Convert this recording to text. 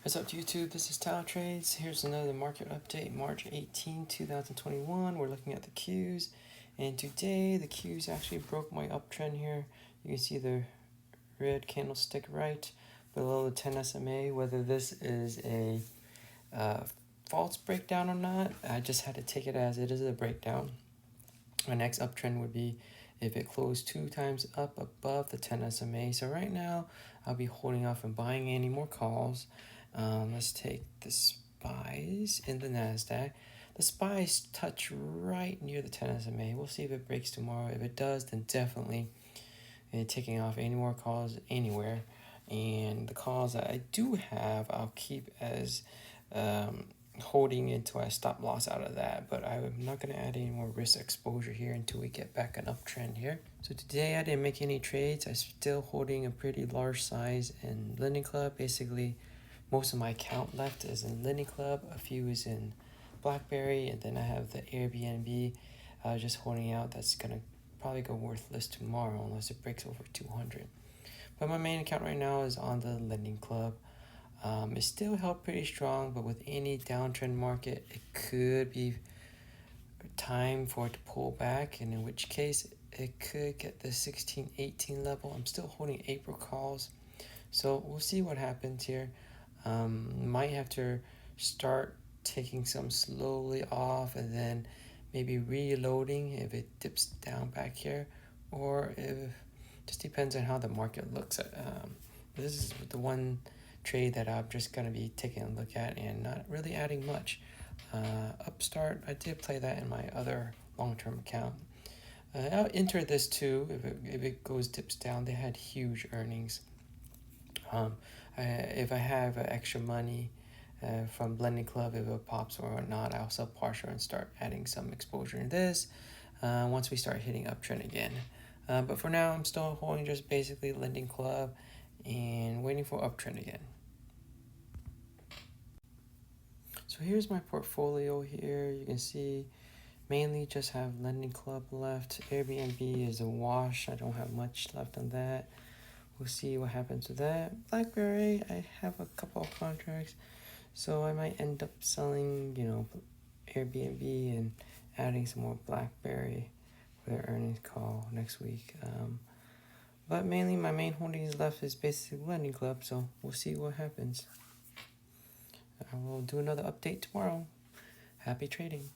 What's up YouTube? This is Tao Trades. Here's another market update, March 18, 2021. We're looking at the Qs, and today the Qs actually broke my uptrend here. You can see the red candlestick right below the 10 SMA. Whether this is a false breakdown or not, I just had to take it as it is a breakdown. My next uptrend would be if it closed 2 times up above the 10 SMA. So right now, I'll be holding off and buying any more calls. Let's take the SPYs in the NASDAQ. The SPYs touch right near the 10 SMA. We'll see if it breaks tomorrow. If it does, then definitely taking off any more calls anywhere. And the calls that I do have, I'll keep as holding until I stop loss out of that, but I'm not going to add any more risk exposure here until we get back an uptrend here. So today I didn't make any trades. I'm still holding a pretty large size in Lending Club. Basically, most of my account left is in Lending Club, a few is in BlackBerry, and then I have the Airbnb just holding out. That's going to probably go worthless tomorrow unless it breaks over 200. But my main account right now is on the Lending Club. It's still held pretty strong, but with any downtrend market, it could be time for it to pull back, and in which case it could get the 16-18 level. I'm still holding April calls, so we'll see what happens here. Might have to start taking some slowly off and then maybe reloading if it dips down back here, or if just depends on how the market looks at. This is the one trade that I'm just going to be taking a look at and not really adding much. Upstart, I did play that in my other long-term account. I'll enter this too if it dips down. They had huge earnings. If I have extra money from Lending Club, if it pops or not, I'll sell partial and start adding some exposure in this once we start hitting uptrend again. But for now, I'm still holding just basically Lending Club and waiting for uptrend again. So here's my portfolio here. You can see mainly just have Lending Club left. Airbnb is a wash. I don't have much left on that. We'll see what happens with that. BlackBerry, I have a couple of contracts, so I might end up selling, Airbnb and adding some more BlackBerry for their earnings call next week. But mainly my main holdings left is basically Lending Club, so we'll see what happens. I will do another update tomorrow. Happy trading.